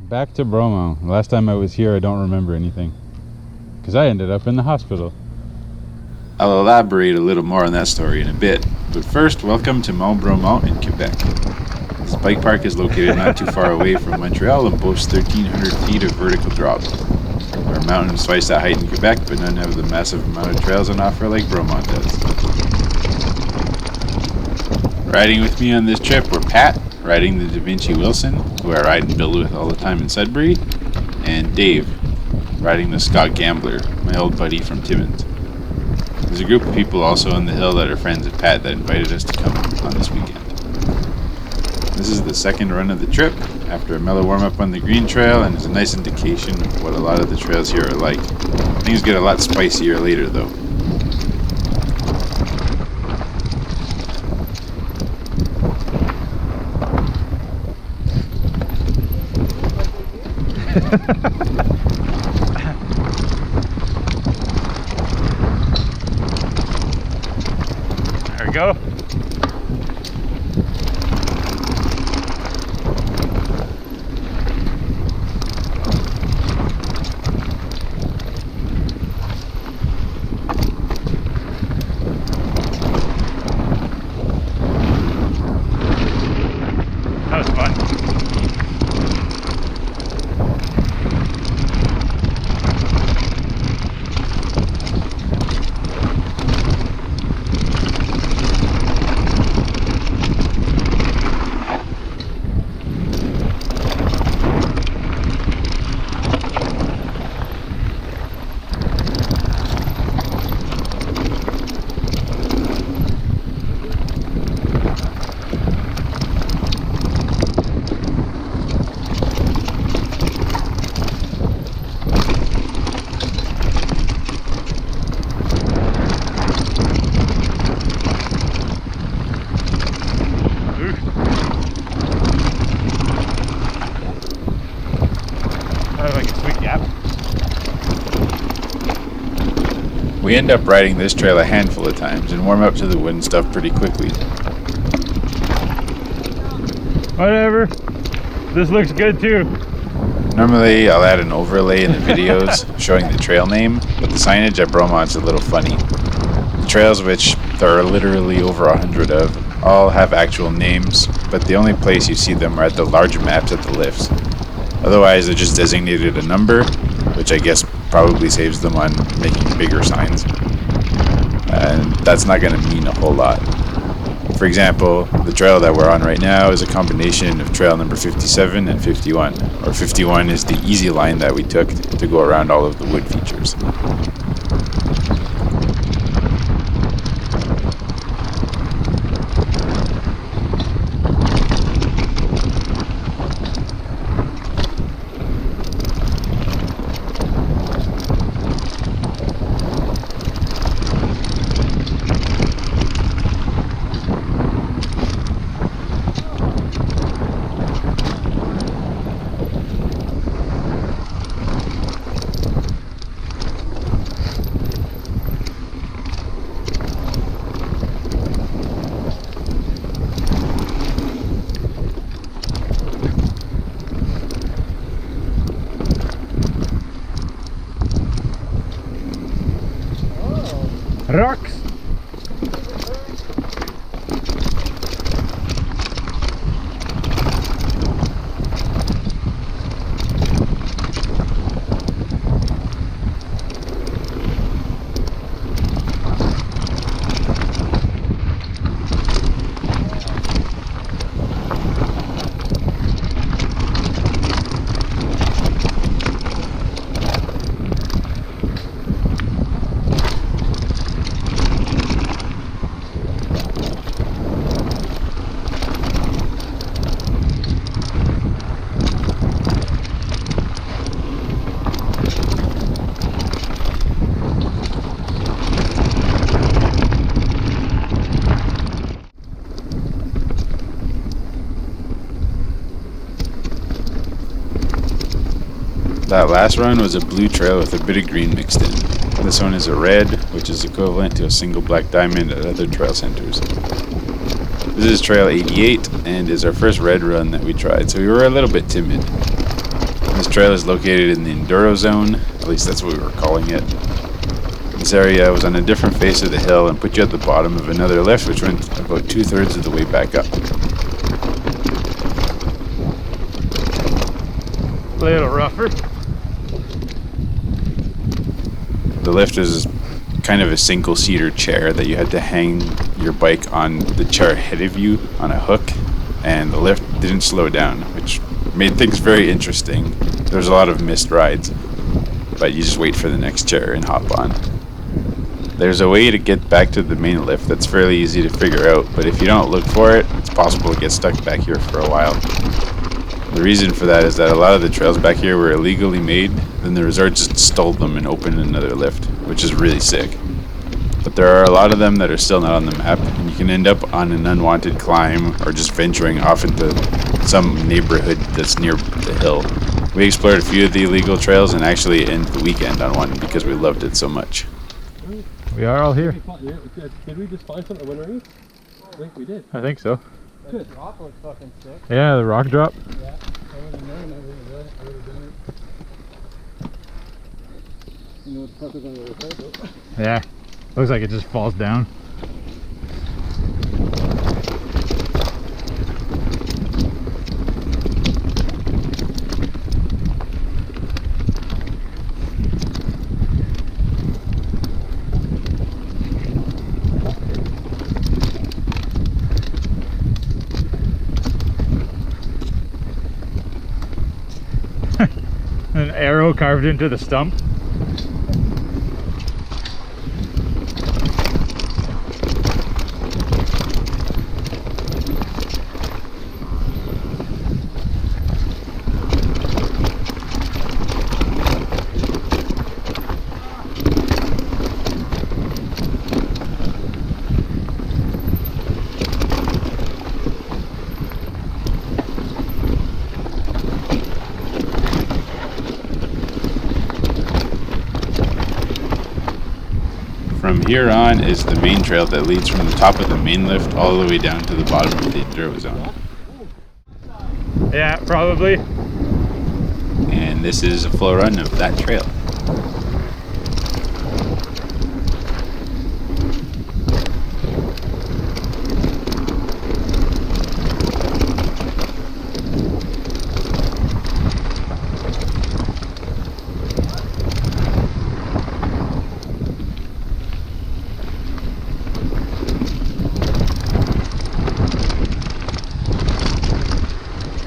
Back to Bromont. Last time I was here, I don't remember anything. Because I ended up in the hospital. I'll elaborate a little more on that story in a bit. But first, welcome to Mont Bromont in Quebec. This bike park is located not too far away from Montreal and boasts 1,300 feet of vertical drop. There are mountains twice that height in Quebec, but none have the massive amount of trails on offer like Bromont does. Riding with me on this trip were Pat, riding the Vinci Wilson, who I ride and build with all the time in Sudbury, and Dave, riding the Scott Gambler, my old buddy from Timmins. There's a group of people also on the hill that are friends of Pat that invited us to come on this weekend. This is the second run of the trip, after a mellow warm-up on the Green Trail, and is a nice indication of what a lot of the trails here are like. Things get a lot spicier later though. There we go. That was fun. Like a sweet gap. We end up riding this trail a handful of times and warm up to the wooden stuff pretty quickly. Whatever. This looks good too. Normally I'll add an overlay in the videos showing the trail name, but the signage at Bromont's a little funny. The trails, which there are literally over 100 of, all have actual names, but the only place you see them are at the large maps at the lifts. Otherwise, they're just designated a number, which I guess probably saves them on making bigger signs. And that's not going to mean a whole lot. For example, the trail that we're on right now is a combination of trail number 57 and 51, or 51 is the easy line that we took to go around all of the wood features. Rocks. That last run was a blue trail with a bit of green mixed in. This one is a red, which is equivalent to a single black diamond at other trail centers. This is trail 88 and is our first red run that we tried, so we were a little bit timid. This trail is located in the Enduro Zone, at least that's what we were calling it. This area was on a different face of the hill and put you at the bottom of another lift, which went about 2/3 of the way back up. A little rougher. The lift is kind of a single-seater chair that you had to hang your bike on the chair ahead of you on a hook, and the lift didn't slow down, which made things very interesting. There was a lot of missed rides, but you just wait for the next chair and hop on. There's a way to get back to the main lift that's fairly easy to figure out, but if you don't look for it, it's possible to get stuck back here for a while. The reason for that is that a lot of the trails back here were illegally made, then the resort just stole them and opened another lift, which is really sick. But there are a lot of them that are still not on the map, and you can end up on an unwanted climb or just venturing off into some neighborhood that's near the hill. We explored a few of the illegal trails and actually ended the weekend on one because we loved it so much. We are all here. Did we just find something wintery? I think we did. I think so. That rock looks fucking sick. Yeah, the rock drop. Yeah, I would have known I would have done it. You know what the fuck is on the other side though? Yeah. Looks like it just falls down. An arrow carved into the stump. From here on is the main trail that leads from the top of the main lift all the way down to the bottom of the Enduro Zone. Yeah, probably. And this is a full run of that trail.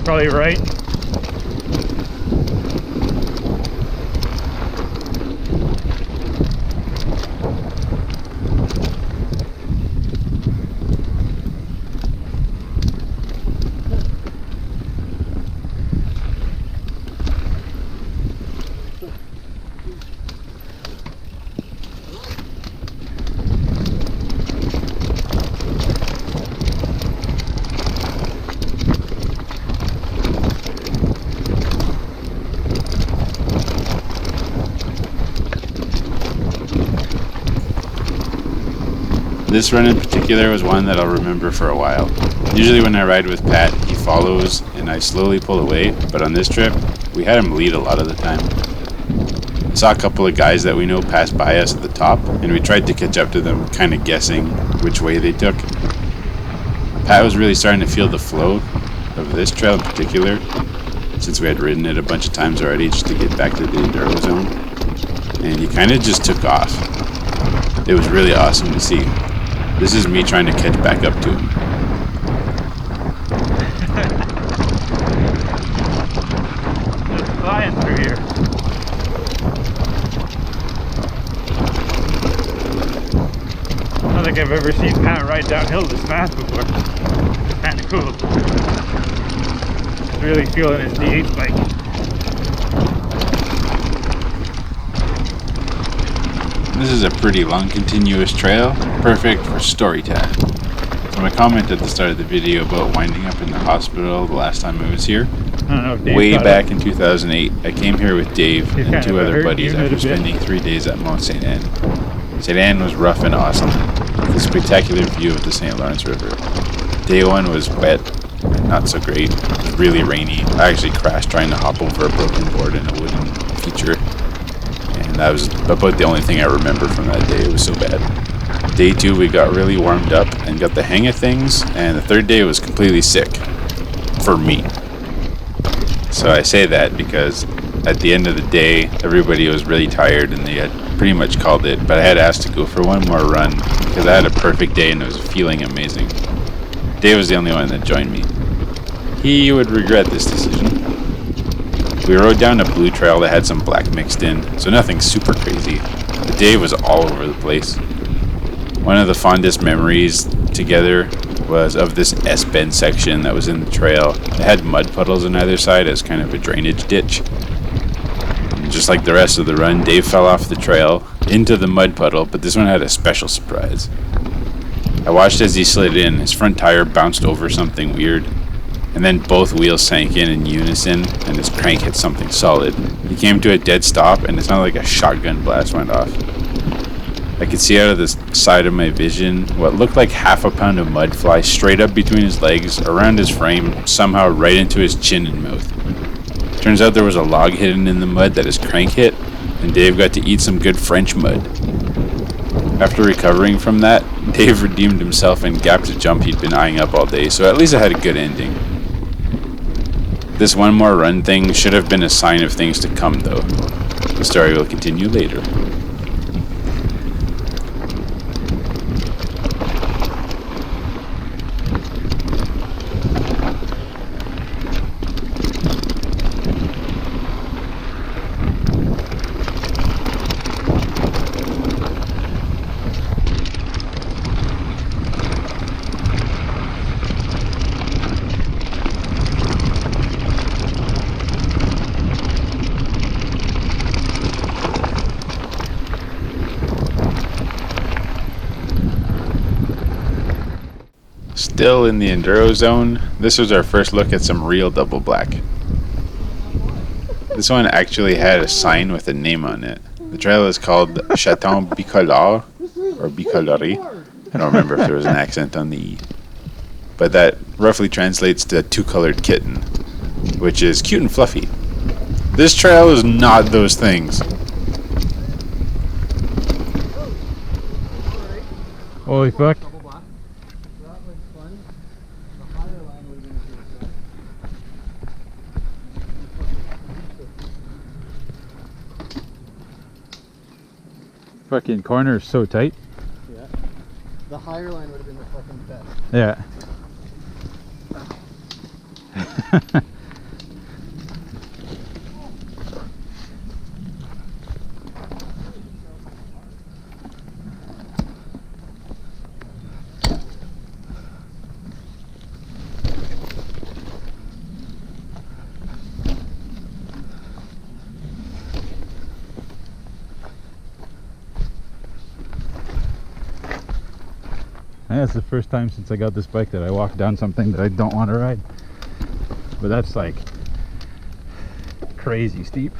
Probably right. This run in particular was one that I'll remember for a while. Usually when I ride with Pat, he follows and I slowly pull away, but on this trip, we had him lead a lot of the time. I saw a couple of guys that we know pass by us at the top, and we tried to catch up to them, kind of guessing which way they took. Pat was really starting to feel the flow of this trail in particular, since we had ridden it a bunch of times already just to get back to the Enduro Zone, and he kind of just took off. It was really awesome to see. This is me trying to catch back up to him. Just flying through here. I don't think I've ever seen Pat ride downhill this fast before. It's kind of cool. He's really feeling his DH bike. This is a pretty long continuous trail, perfect for story time. So my comment at the start of the video about winding up in the hospital the last time I was here, I don't know if Dave way got back it. in 2008, I came here with Dave He's and kind two of a other hurt buddies unit after a bit. spending 3 days at Mount St. Anne. St. Anne was rough and awesome, with a spectacular view of the St. Lawrence River. Day one was wet, not so great. It was really rainy. I actually crashed trying to hop over a broken board in a wooden feature. And that was about the only thing I remember from that day. It was so bad. Day 2 we got really warmed up and got the hang of things, and the third day was completely sick. For me. So I say that because at the end of the day, everybody was really tired and they had pretty much called it, but I had asked to go for one more run because I had a perfect day and it was feeling amazing. Dave was the only one that joined me. He would regret this decision. We rode down a blue trail that had some black mixed in, so nothing super crazy. But Dave was all over the place. One of the fondest memories together was of this S-bend section that was in the trail. It had mud puddles on either side as kind of a drainage ditch. And just like the rest of the run, Dave fell off the trail into the mud puddle, but this one had a special surprise. I watched as he slid in. His front tire bounced over something weird, and then both wheels sank in unison, and his crank hit something solid. He came to a dead stop, and it sounded like a shotgun blast went off. I could see out of the side of my vision what looked like half a pound of mud fly straight up between his legs, around his frame, somehow right into his chin and mouth. Turns out there was a log hidden in the mud that his crank hit, and Dave got to eat some good French mud. After recovering from that, Dave redeemed himself and gapped a jump he'd been eyeing up all day, so at least it had a good ending. This one more run thing should have been a sign of things to come, though. The story will continue later. Still in the enduro zone, this was our first look at some real double black. This one actually had a sign with a name on it. The trail is called Chaton Bicolore, or Bicolore. I don't remember if there was an accent on the E. But that roughly translates to two-colored kitten, which is cute and fluffy. This trail is not those things. Holy fuck. Fucking corner is so tight. Yeah. The higher line would have been the fucking best. Yeah. I think that's the first time since I got this bike that I walked down something that I don't want to ride. But that's like crazy steep.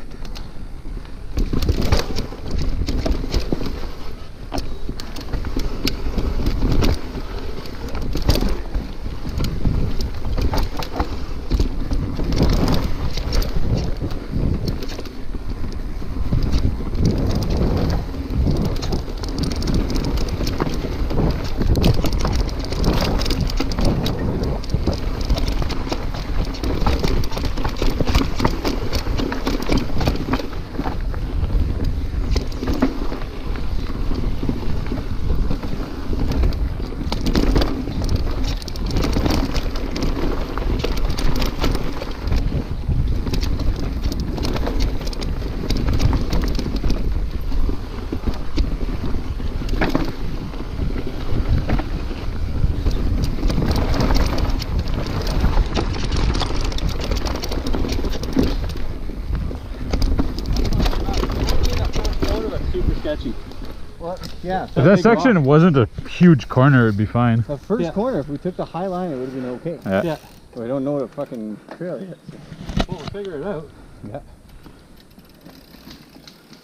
Well, yeah. If that section wasn't a huge corner, it'd be fine. The first corner, if we took the high line, it would have been okay. Yeah. But we don't know what a fucking trail yet. So. Well, we'll figure it out. Yeah.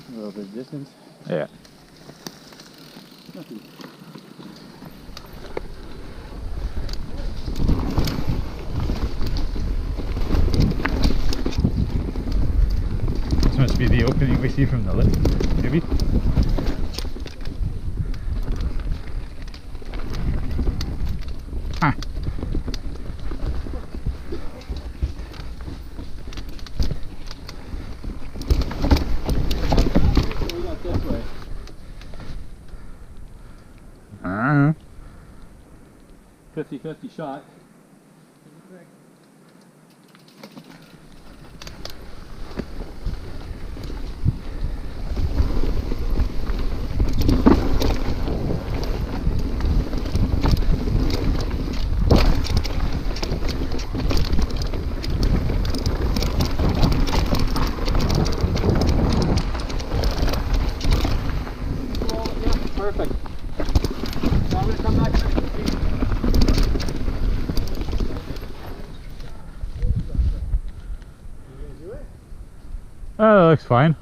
A little bit of distance. Yeah. Nothing. must be the opening we see from the lift, maybe. Huh. We got this way. 50-50 shot. Perfect. So I'm going to come back next to you. Oh, that looks fine.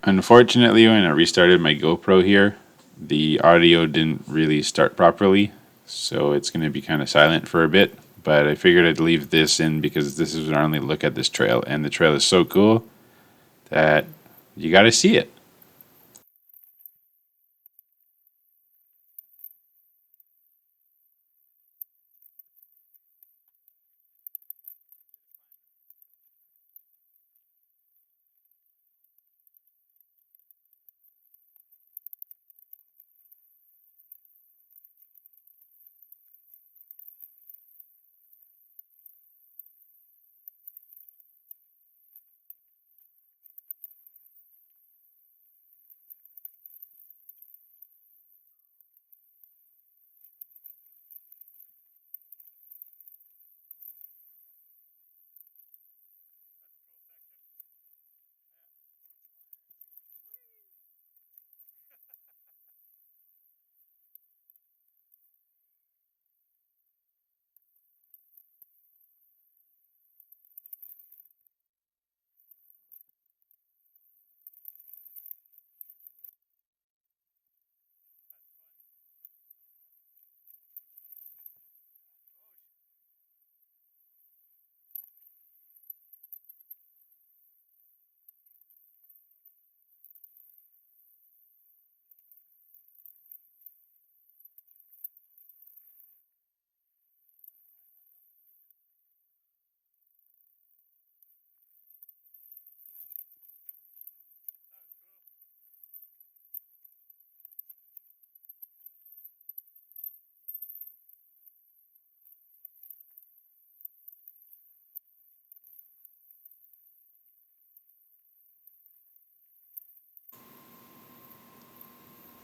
Unfortunately, when I restarted my GoPro here, the audio didn't really start properly, so it's going to be kind of silent for a bit. But I figured I'd leave this in because this is our only look at this trail, and the trail is so cool that you got to see it.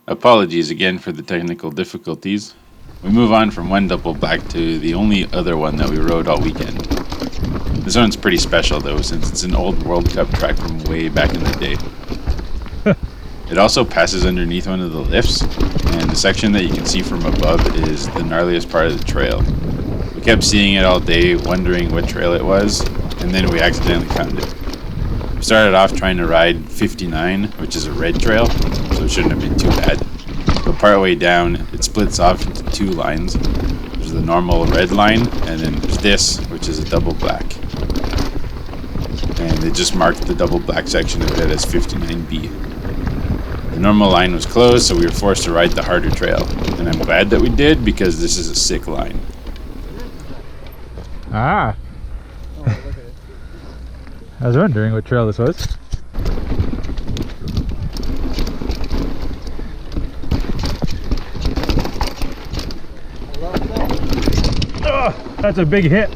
Apologies again for the technical difficulties. We move on from one double black to the only other one that we rode all weekend. This one's pretty special though, since it's an old World Cup track from way back in the day. It also passes underneath one of the lifts, and the section that you can see from above is the gnarliest part of the trail. We kept seeing it all day, wondering what trail it was, and then we accidentally found it. We started off trying to ride 59, which is a red trail, so it shouldn't have been too bad. But partway down, it splits off into two lines. There's the normal red line, and then there's this, which is a double black. And they just marked the double black section of it as 59B. The normal line was closed, so we were forced to ride the harder trail. And I'm glad that we did, because this is a sick line. Ah. Oh, look at it. I was wondering what trail this was. Oh, that's a big hit.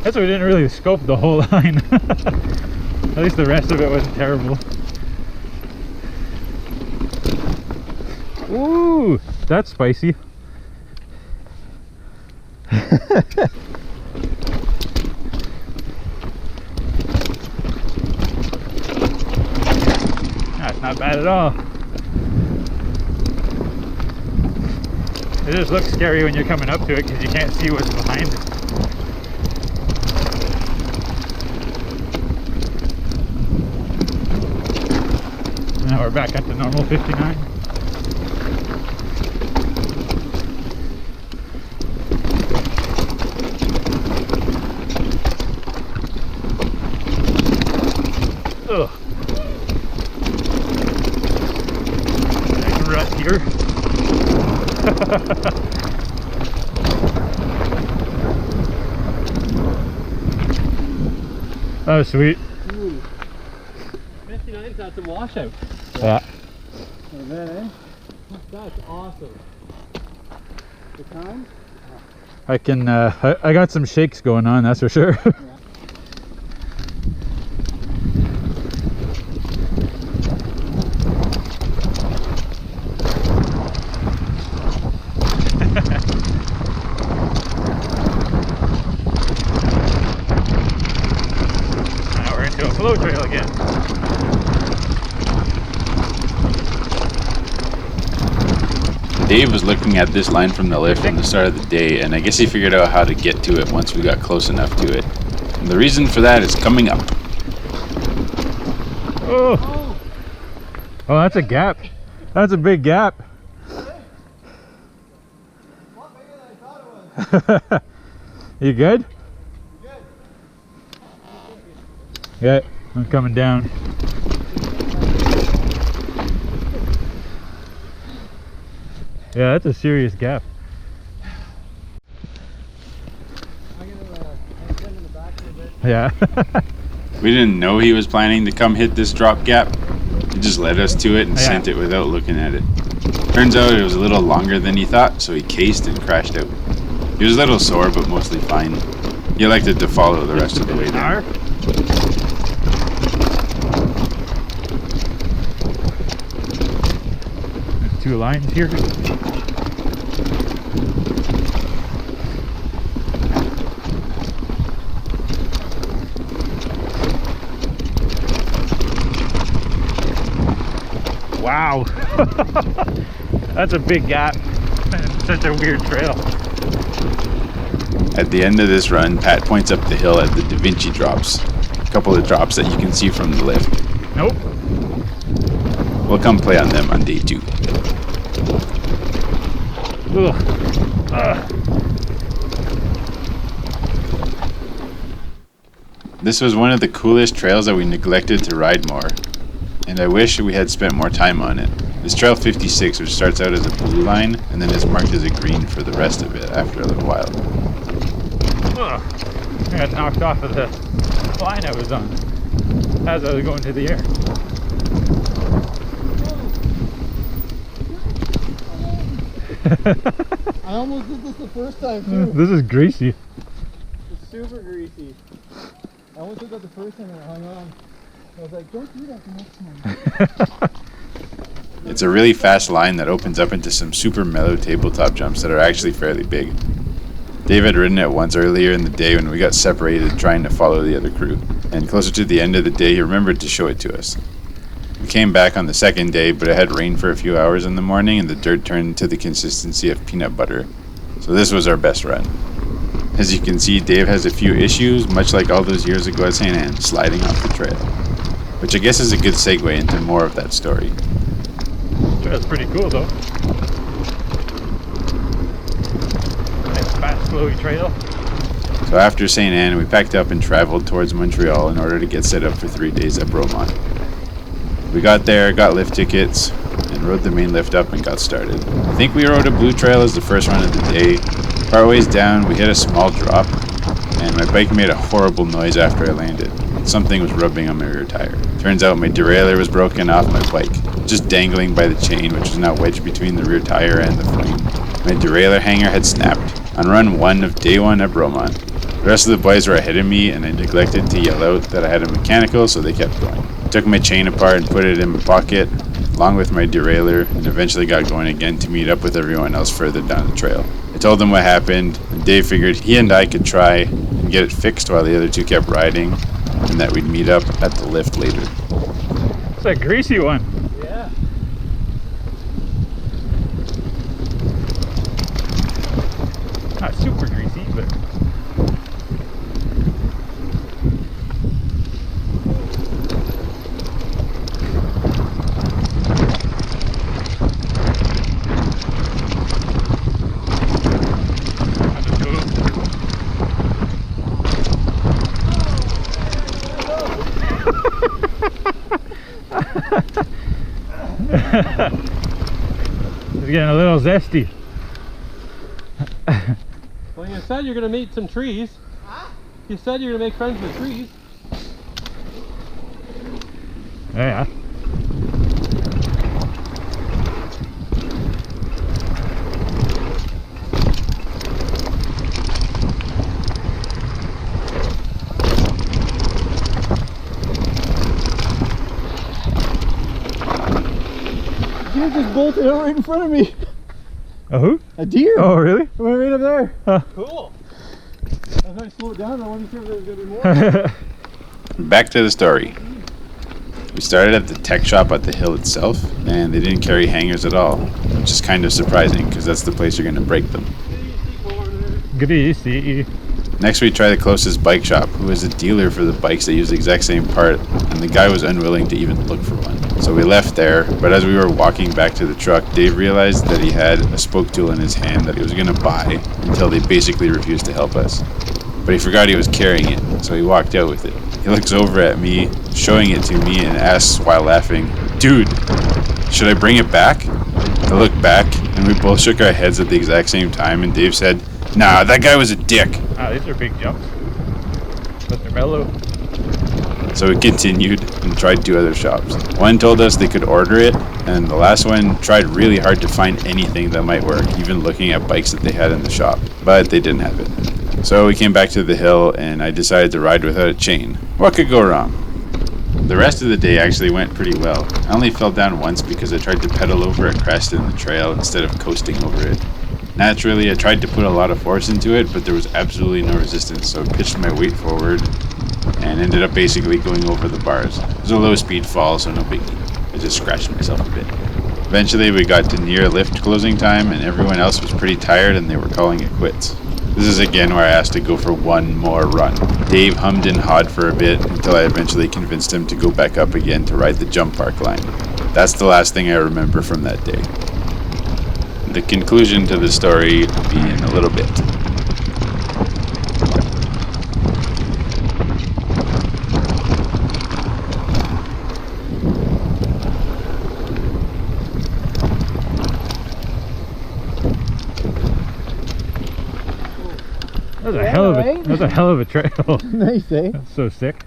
That's why we didn't really scope the whole line. At least the rest of it wasn't terrible. Ooh, that's spicy. That's not bad at all. It just looks scary when you're coming up to it because you can't see what's behind it. Now we're back at the normal 59. Ugh. Nice rut here. Oh, sweet. Ooh. 59's that's a washout. Yeah. And then, eh? That's awesome. The time? I can, I got some shakes going on, that's for sure. Yeah. Now we're into a flow trail again. Dave was looking at this line from the lift from the start of the day, and I guess he figured out how to get to it once we got close enough to it. And the reason for that is coming up. Oh, oh, that's a gap. That's a big gap. You good? Yeah, I'm coming down. Yeah, that's a serious gap. I'm gonna extend in the back a bit. Yeah. We didn't know he was planning to come hit this drop gap. He just led us to it and Yeah. sent it without looking at it. Turns out it was a little longer than he thought, so he cased and crashed out. He was a little sore, but mostly fine. He elected to follow the rest of the way down. There's 2 lines here. Wow. That's a big gap. And such a weird trail. At the end of this run, Pat points up the hill at the Vinci Drops. A couple of drops that you can see from the lift. Nope. We'll come play on them on day 2. Ugh. This was one of the coolest trails that we neglected to ride more, and I wish we had spent more time on it. This Trail 56, which starts out as a blue line, and then is marked as a green for the rest of it after a little while. Ugh. I got knocked off of the line I was on as I was going to the air. I almost did this the first time too. This is greasy. It's super greasy. I almost did that the first time and I hung on. I was like, don't do that the next time. It's a really fast line that opens up into some super mellow tabletop jumps that are actually fairly big. Dave had ridden it once earlier in the day when we got separated trying to follow the other crew, and closer to the end of the day he remembered to show it to us. We came back on the second day, but it had rained for a few hours in the morning and the dirt turned to the consistency of peanut butter. So this was our best run. As you can see, Dave has a few issues, much like all those years ago at St. Anne, sliding off the trail. Which I guess is a good segue into more of that story. Trail's pretty cool though. Nice fast, flowy trail. So after St. Anne, we packed up and traveled towards Montreal in order to get set up for 3 days at Bromont. We got there, got lift tickets, and rode the main lift up and got started. I think we rode a blue trail as the first run of the day. Partways down, we hit a small drop, and my bike made a horrible noise after I landed. Something was rubbing on my rear tire. Turns out my derailleur was broken off my bike, just dangling by the chain, which was now wedged between the rear tire and the frame. My derailleur hanger had snapped on run 1 of day 1 at Bromont. The rest of the boys were ahead of me, and I neglected to yell out that I had a mechanical, so they kept going. I took my chain apart and put it in my pocket, along with my derailleur, and eventually got going again to meet up with everyone else further down the trail. I told them what happened, and Dave figured he and I could try and get it fixed while the other 2 kept riding, and that we'd meet up at the lift later. It's a greasy one. Yeah. bit. It's getting a little zesty. Well, you said you're gonna meet some trees. Huh? You said you're gonna make friends with trees. Yeah. Deer just bolted out right in front of me. A who? A deer. Oh, really? It went right up there. Huh. Cool. I thought I slowed down. I wasn't sure if there was gonna be more. Back to the story. We started at the tech shop at the hill itself, and they didn't carry hangers at all, which is kind of surprising because that's the place you're going to break them. Greasy. Next we tried the closest bike shop, who is a dealer for the bikes that use the exact same part, and the guy was unwilling to even look for one. So we left there, but as we were walking back to the truck, Dave realized that he had a spoke tool in his hand that he was going to buy until they basically refused to help us. But he forgot he was carrying it, so he walked out with it. He looks over at me, showing it to me, and asks while laughing, "Dude, should I bring it back?" I looked back, and we both shook our heads at the exact same time, and Dave said, "Nah, that guy was a dick." Ah, these are big jumps. But they're mellow. So we continued and tried 2 other shops. One told us they could order it, and the last one tried really hard to find anything that might work, even looking at bikes that they had in the shop, but they didn't have it. So we came back to the hill, and I decided to ride without a chain. What could go wrong? The rest of the day actually went pretty well. I only fell down once because I tried to pedal over a crest in the trail instead of coasting over it. Naturally, I tried to put a lot of force into it, but there was absolutely no resistance, so I pitched my weight forward and ended up basically going over the bars. It was a low speed fall, so no biggie. I just scratched myself a bit. Eventually we got to near lift closing time, and everyone else was pretty tired and they were calling it quits. This is again where I asked to go for one more run. Dave hummed and hawed for a bit until I eventually convinced him to go back up again to ride the jump park line. That's the last thing I remember from that day. The conclusion to the story will be in a little bit. That's a hell of a trail. Nice, eh? That's so sick.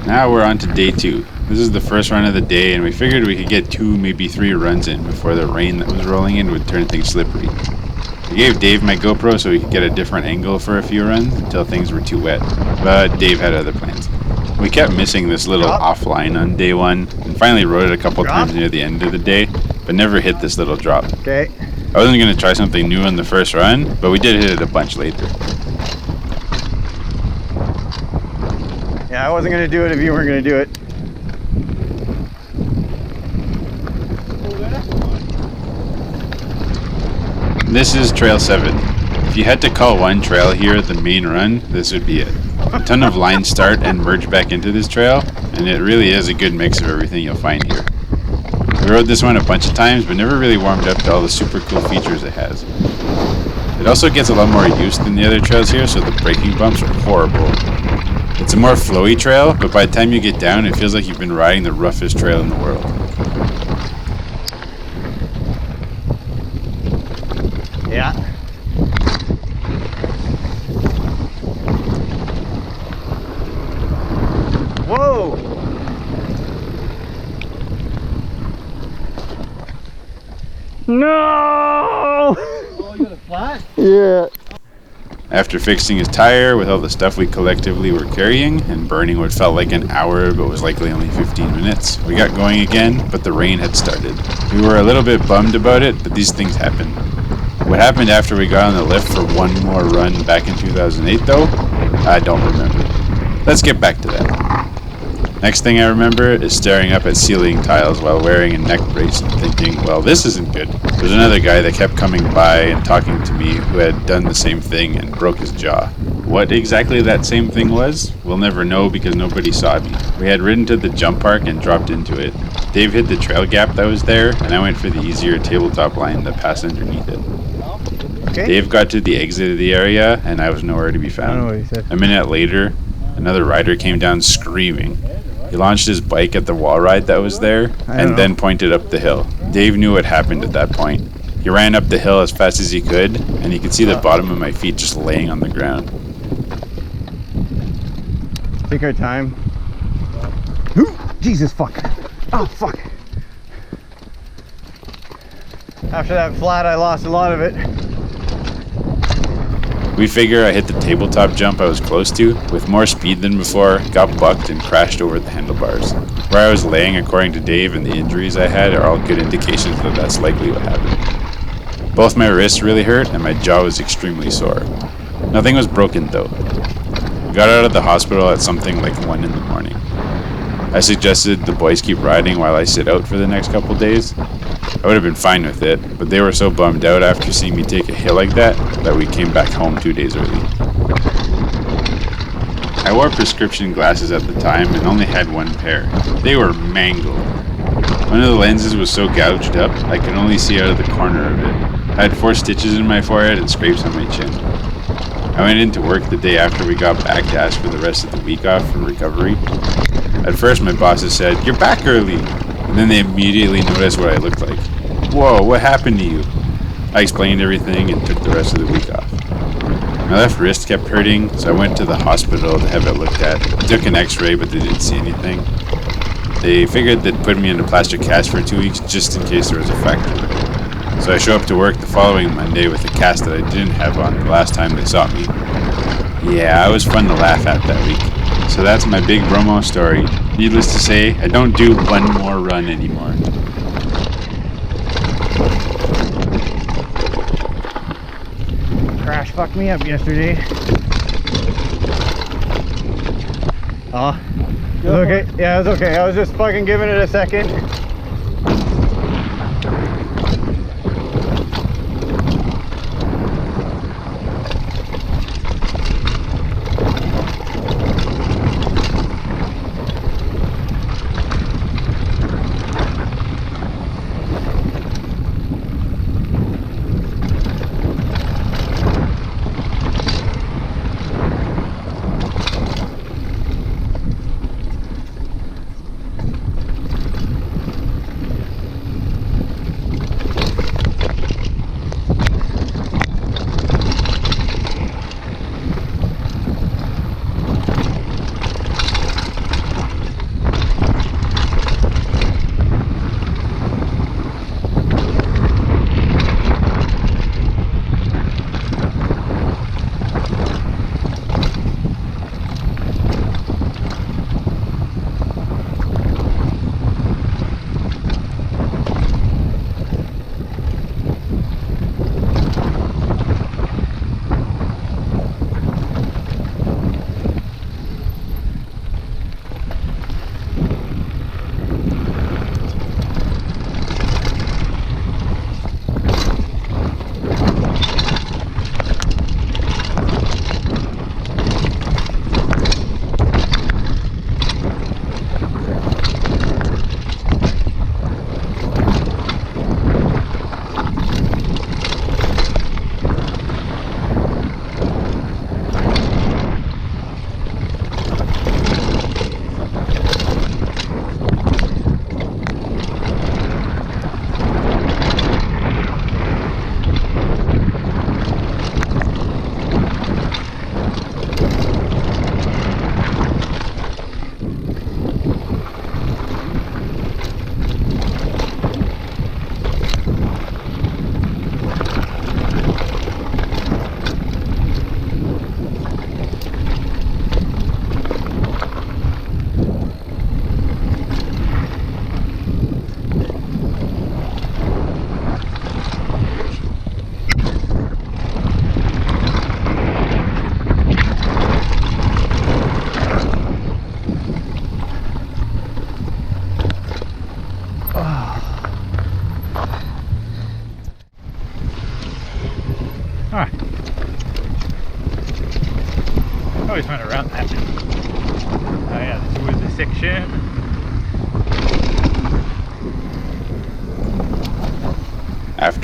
Now we're on to day 2. This is the first run of the day, and we figured we could get 2, maybe 3 runs in before the rain that was rolling in would turn things slippery. I gave Dave my GoPro so he could get a different angle for a few runs until things were too wet, but Dave had other plans. We kept missing this little offline on day 1, and finally rode it a couple times near the end of the day, but never hit this little drop. Okay. I wasn't going to try something new on the first run, but we did hit it a bunch later. Yeah, I wasn't gonna do it if you weren't gonna do it. This is Trail 7. If you had to call one trail here the main run, this would be it. A ton of line start and merge back into this trail, and it really is a good mix of everything you'll find here. We rode this one a bunch of times, but never really warmed up to all the super cool features it has. It also gets a lot more use than the other trails here, so the braking bumps are horrible. It's a more flowy trail, but by the time you get down, it feels like you've been riding the roughest trail in the world. Yeah. Whoa! No! Oh, you got a flat? Yeah. After fixing his tire with all the stuff we collectively were carrying and burning what felt like an hour but was likely only 15 minutes, we got going again, but the rain had started. We were a little bit bummed about it, but these things happen. What happened after we got on the lift for one more run back in 2008 though, I don't remember. Let's get back to that. Next thing I remember is staring up at ceiling tiles while wearing a neck brace and thinking, well, this isn't good. There's another guy that kept coming by and talking to me who had done the same thing and broke his jaw. What exactly that same thing was, we'll never know because nobody saw me. We had ridden to the jump park and dropped into it. Dave hit the trail gap that was there, and I went for the easier tabletop line that passed underneath it. Okay. Dave got to the exit of the area, and I was nowhere to be I don't know found. what he said. A minute later, another rider came down screaming. He launched his bike at the wall ride that was there, and then pointed up the hill. Dave knew what happened at that point. He ran up the hill as fast as he could, and he could see the bottom of my feet just laying on the ground. Take our time. Jesus fuck. Oh fuck. After that flat, I lost a lot of it. We figure I hit the tabletop jump I was close to, with more speed than before, got bucked and crashed over the handlebars. Where I was laying, according to Dave, and the injuries I had are all good indications that that's likely what happened. Both my wrists really hurt and my jaw was extremely sore. Nothing was broken though. We got out of the hospital at something like 1 in the morning. I suggested the boys keep riding while I sit out for the next couple days. I would have been fine with it, but they were so bummed out after seeing me take a hit like that we came back home 2 days early. I wore prescription glasses at the time and only had one pair. They were mangled. One of the lenses was so gouged up I could only see out of the corner of it. I had 4 stitches in my forehead and scrapes on my chin. I went into work the day after we got back to ask for the rest of the week off for recovery. At first my bosses said, "You're back early," and then they immediately noticed what I looked like. "Whoa, what happened to you?" I explained everything and took the rest of the week off. My left wrist kept hurting, so I went to the hospital to have it looked at. I took an x-ray, but they didn't see anything. They figured they'd put me in a plaster cast for 2 weeks just in case there was a fracture. So I show up to work the following Monday with a cast that I didn't have on the last time they saw me. Yeah, it was fun to laugh at that week. So that's my big Bromont story. Needless to say, I don't do one more run anymore. Crash fucked me up yesterday. Oh, it was okay. Yeah, it was okay. I was just fucking giving it a second.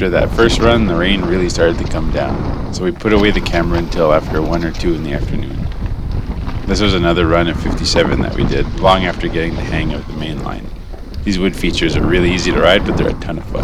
After that first run, the rain really started to come down, so we put away the camera until after 1 or 2 in the afternoon. This was another run at 57 that we did, long after getting the hang of the main line. These wood features are really easy to ride, but they're a ton of fun.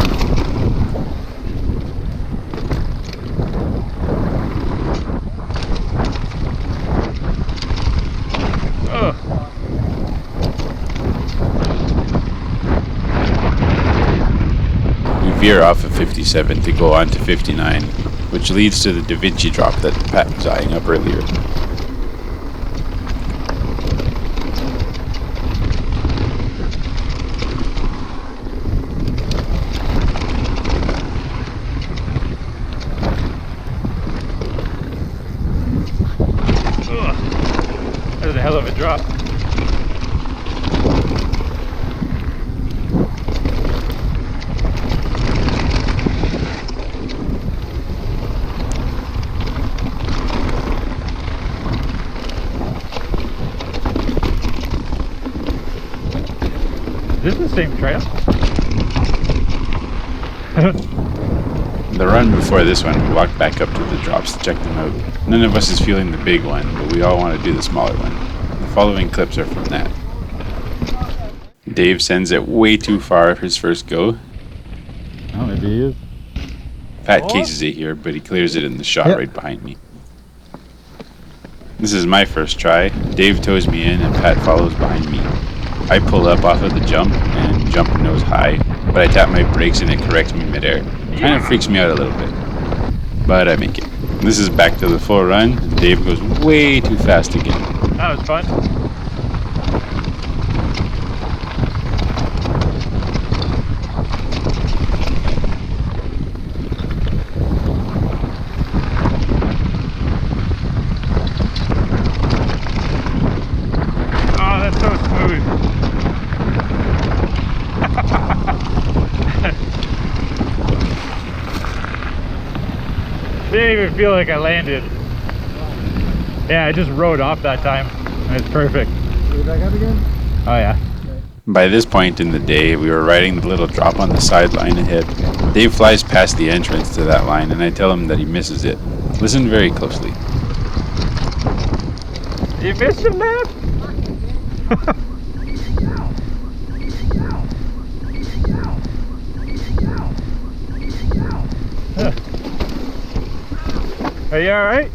We veer off of 57 to go on to 59, which leads to the Vinci Drop that Pat was eyeing up earlier. That was a hell of a drop. Is this the same trail? The run before this one, we walked back up to the drops to check them out. None of us is feeling the big one, but we all want to do the smaller one. The following clips are from that. Dave sends it way too far his first go. Oh, maybe he is. Pat cases it here, but he clears it in the shot right behind me. This is my first try. Dave tows me in and Pat follows behind me. I pull up off of the jump and jump nose high, but I tap my brakes and it corrects me midair. Kind of freaks me out a little bit, but I make it. This is back to the full run. Dave goes way too fast again. That was fun. Oh, that's so smooth. Didn't even feel like I landed. Yeah, I just rode off that time. It's perfect. Are you back up again? Oh yeah. By this point in the day, we were riding the little drop on the sideline ahead. Dave flies past the entrance to that line, and I tell him that he misses it. Listen very closely. You missed him, man? Are you alright?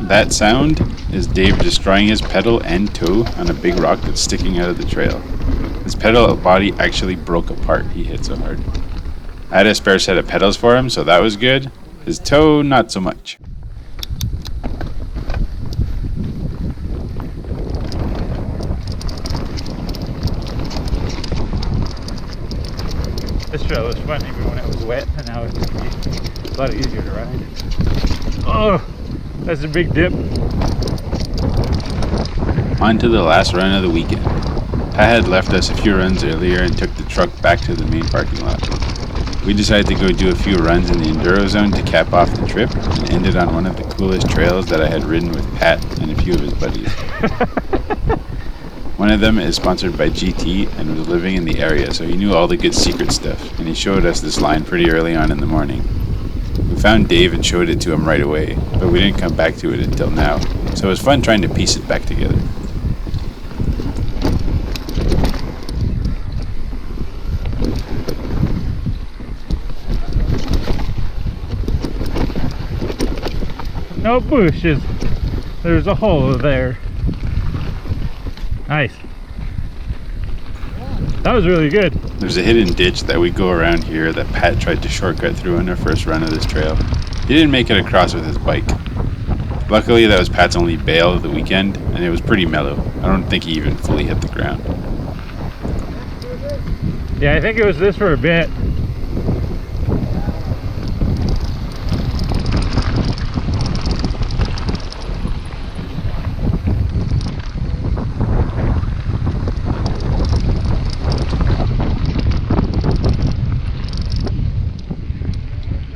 That sound is Dave destroying his pedal and toe on a big rock that's sticking out of the trail. His pedal body actually broke apart, he hit so hard. I had a spare set of pedals for him, so that was good. His toe, not so much. This trail was fun even when it was wet, and now it's a lot easier to ride. Oh, that's a big dip. On to the last run of the weekend. Pat had left us a few runs earlier and took the truck back to the main parking lot. We decided to go do a few runs in the Enduro Zone to cap off the trip and ended on one of the coolest trails that I had ridden with Pat and a few of his buddies. One of them is sponsored by GT and was living in the area, so he knew all the good secret stuff, and he showed us this line pretty early on in the morning. We found Dave and showed it to him right away, but we didn't come back to it until now, so it was fun trying to piece it back together. No bushes. There's a hole there. Nice. That was really good. There's a hidden ditch that we go around here that Pat tried to shortcut through on our first run of this trail. He didn't make it across with his bike. Luckily, that was Pat's only bail of the weekend, and it was pretty mellow. I don't think he even fully hit the ground. Yeah, I think it was this for a bit.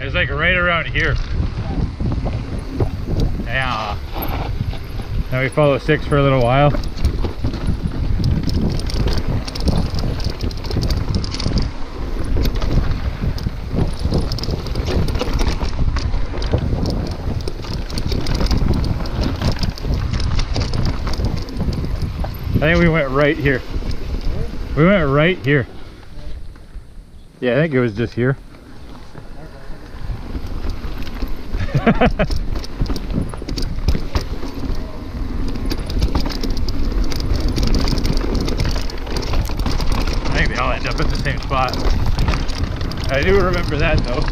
It's like right around here. Yeah. Now we follow 6 for a little while. think we went right here. We went right here. Yeah, I think it was just here. I think they all end up at the same spot. I do remember that though.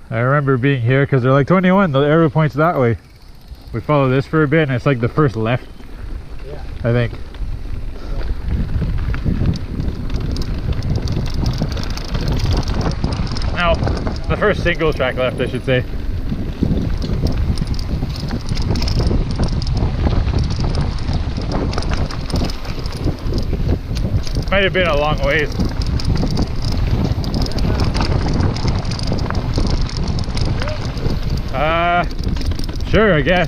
I remember being here because they're like 21, the arrow points that way. We follow this for a bit and it's like the first left. Yeah. I think. No, the first single track left, I should say. Might have been a long ways. Sure, I guess.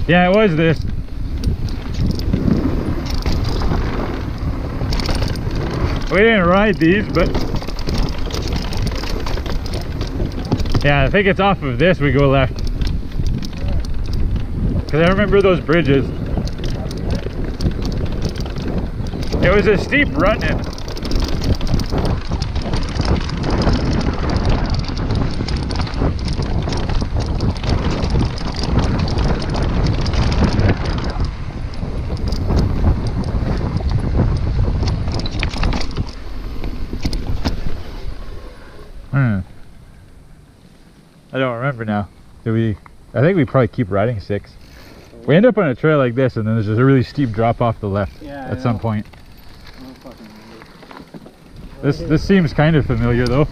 Yeah, it was this. We didn't ride these, but yeah, I think it's off of this we go left. Because I remember those bridges. It was a steep run-in. I don't remember now. Did we? I think we probably keep riding 6. We end up on a trail like this, and then there's just a really steep drop off the left at some point. This seems kind of familiar though.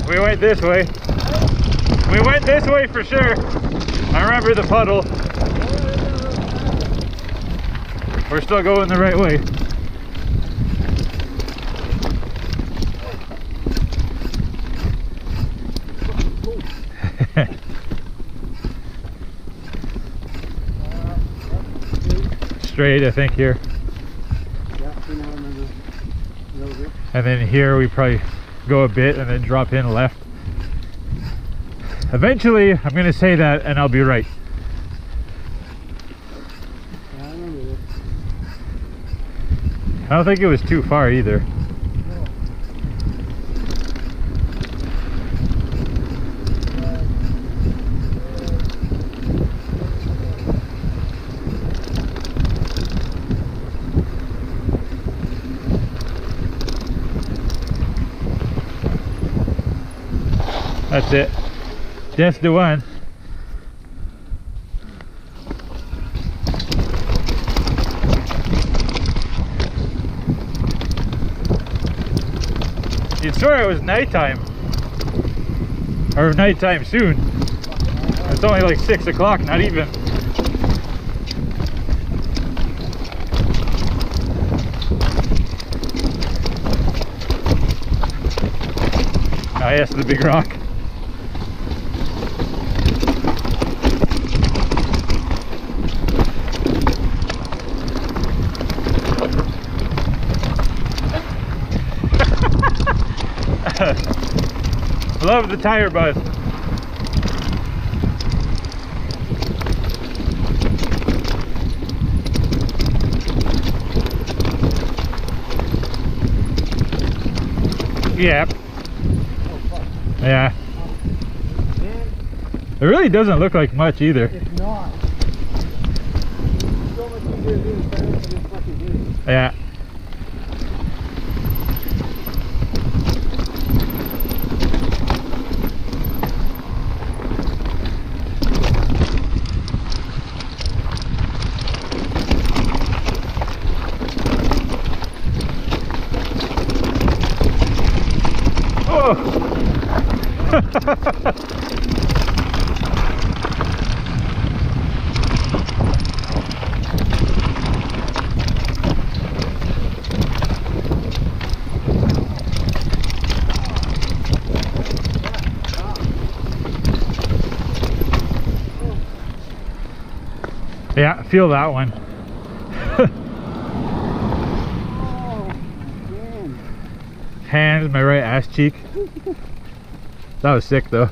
We went this way. We went this way for sure. I remember the puddle. We're still going the right way. Straight, I think, here. And then here we probably go a bit and then drop in left. Eventually I'm going to say that and I'll be right. Yeah, I remember this. I don't think it was too far either. That's it. That's the one. You'd swear it was nighttime. Or nighttime soon. It's only like 6 o'clock, not even. Ah, yes, the big rock. Love the tire buzz. Yep. Yeah. It really doesn't look like much either. It's not. So much easier to do than trying to just fucking do it. Yeah. Yeah, feel that one. Oh, man. Hands, my right ass cheek. That was sick though.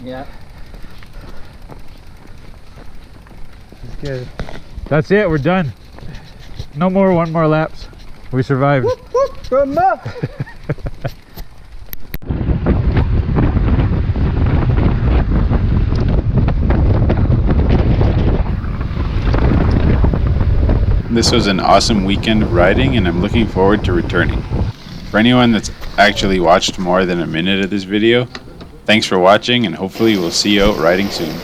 Yeah. It's good. That's it, we're done. No more, one more laps. We survived. Whoop, whoop, good enough. This was an awesome weekend of riding, and I'm looking forward to returning. For anyone that's actually watched more than a minute of this video, thanks for watching, and hopefully we'll see you out riding soon.